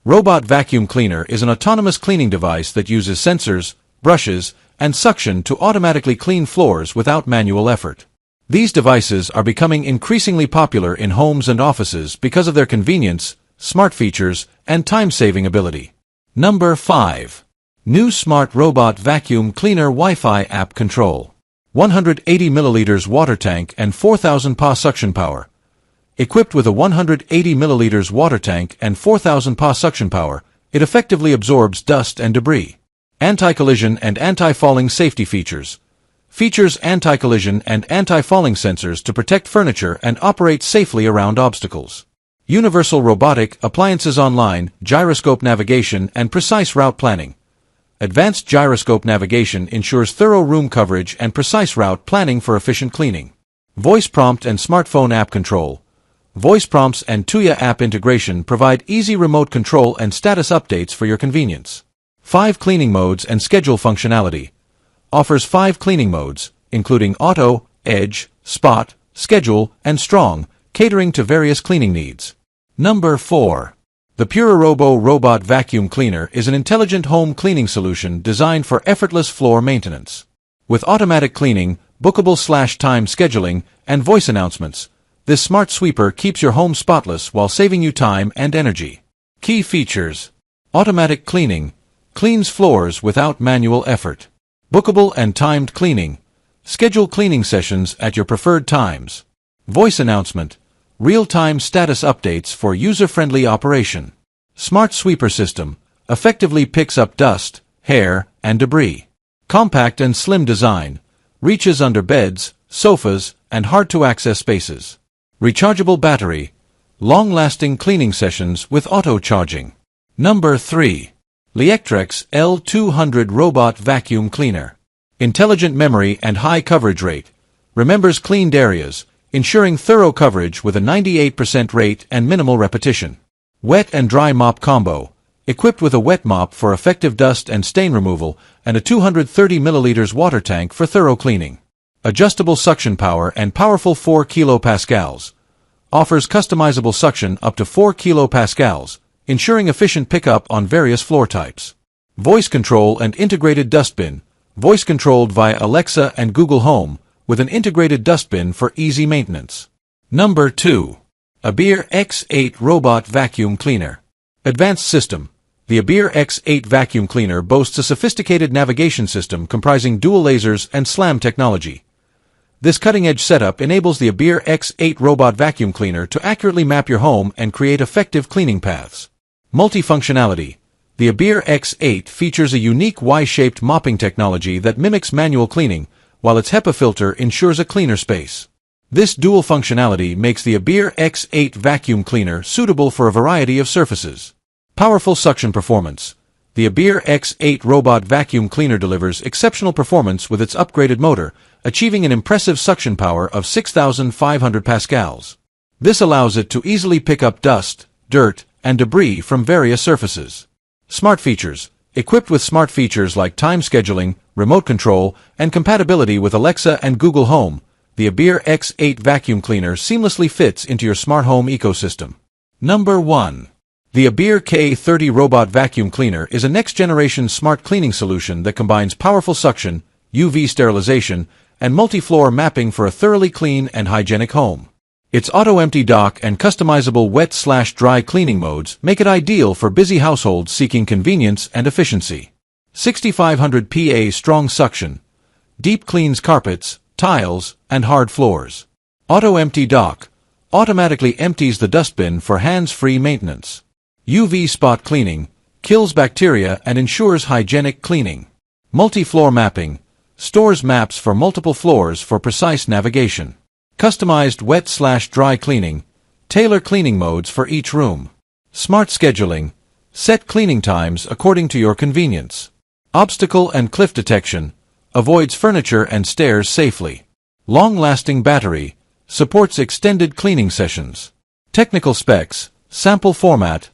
Robot vacuum cleaner is an autonomous cleaning device that uses sensors, brushes, and suction to automatically clean floors without manual effort. These devices are becoming increasingly popular in homes and offices because of their convenience, smart features, and time-saving ability. Number 5. New Smart Robot Vacuum Cleaner Wi-Fi App Control. 180 milliliters water tank and 4,000 Pa suction power. Equipped with a 180 milliliters water tank and 4,000 Pa suction power, it effectively absorbs dust and debris. Anti-collision and anti-falling safety features. Features anti-collision and anti-falling sensors to protect furniture and operate safely around obstacles. Universal robotic appliances online, gyroscope navigation and precise route planning. Advanced gyroscope navigation ensures thorough room coverage and precise route planning for efficient cleaning. Voice prompt and smartphone app control. Voice prompts and Tuya app integration provide easy remote control and status updates for your convenience. 5 cleaning modes and schedule functionality. Offers 5 cleaning modes, including auto, edge, spot, schedule, and strong, catering to various cleaning needs. Number 4. The Purerobo Robot Vacuum Cleaner is an intelligent home cleaning solution designed for effortless floor maintenance. With automatic cleaning, bookable/time scheduling, and voice announcements, this smart sweeper keeps your home spotless while saving you time and energy. Key features. Automatic cleaning. Cleans floors without manual effort. Bookable and timed cleaning. Schedule cleaning sessions at your preferred times. Voice announcement. Real-time status updates for user-friendly operation. Smart sweeper system. Effectively picks up dust, hair, and debris. Compact and slim design. Reaches under beds, sofas, and hard-to-access spaces. Rechargeable battery. Long-lasting cleaning sessions with auto-charging. Number 3. LIECTROUX L200 Robot Vacuum Cleaner. Intelligent memory and high coverage rate. Remembers cleaned areas, ensuring thorough coverage with a 98% rate and minimal repetition. Wet and dry mop combo. Equipped with a wet mop for effective dust and stain removal and a 230 milliliters water tank for thorough cleaning. Adjustable suction power and powerful 4 kilopascals. Offers customizable suction up to 4 kilopascals, ensuring efficient pickup on various floor types. Voice control and integrated dustbin. Voice controlled via Alexa and Google Home, with an integrated dustbin for easy maintenance. Number 2. ABIR X8 Robot Vacuum Cleaner. Advanced system. The ABIR X8 vacuum cleaner boasts a sophisticated navigation system comprising dual lasers and SLAM technology. This cutting-edge setup enables the ABIR X8 robot vacuum cleaner to accurately map your home and create effective cleaning paths. Multifunctionality. The ABIR X8 features a unique Y-shaped mopping technology that mimics manual cleaning, while its HEPA filter ensures a cleaner space. This dual functionality makes the ABIR X8 vacuum cleaner suitable for a variety of surfaces. Powerful suction performance. The ABIR X8 robot vacuum cleaner delivers exceptional performance with its upgraded motor, achieving an impressive suction power of 6,500 pascals. This allows it to easily pick up dust, dirt, and debris from various surfaces. Smart features. Equipped with smart features like time scheduling, remote control, and compatibility with Alexa and Google Home, the ABIR X8 vacuum cleaner seamlessly fits into your smart home ecosystem. Number 1. The ABIR K30 Robot Vacuum Cleaner is a next-generation smart cleaning solution that combines powerful suction, UV sterilization, and multi-floor mapping for a thoroughly clean and hygienic home. Its auto-empty dock and customizable wet/dry cleaning modes make it ideal for busy households seeking convenience and efficiency. 6,500 PA strong suction. Deep cleans carpets, tiles, and hard floors. Auto-empty dock. Automatically empties the dustbin for hands-free maintenance. UV spot cleaning. Kills bacteria and ensures hygienic cleaning. Multi-floor mapping. Stores maps for multiple floors for precise navigation. Customized wet/dry cleaning. Tailor cleaning modes for each room. Smart scheduling. Set cleaning times according to your convenience. Obstacle and cliff detection. Avoids furniture and stairs safely. Long-lasting battery. Supports extended cleaning sessions. Technical specs. Sample format,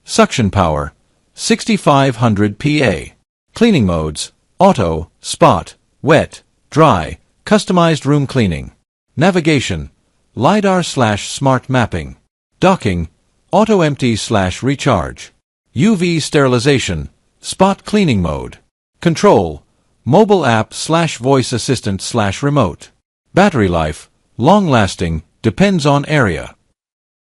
suction power, 6,500 PA. Cleaning modes, auto, spot, wet, dry, customized room cleaning. Navigation, LiDAR/smart mapping. Docking, Auto empty/recharge. UV sterilization. Spot cleaning mode. Control. Mobile app/voice assistant/remote. Battery life. Long lasting, depends on area.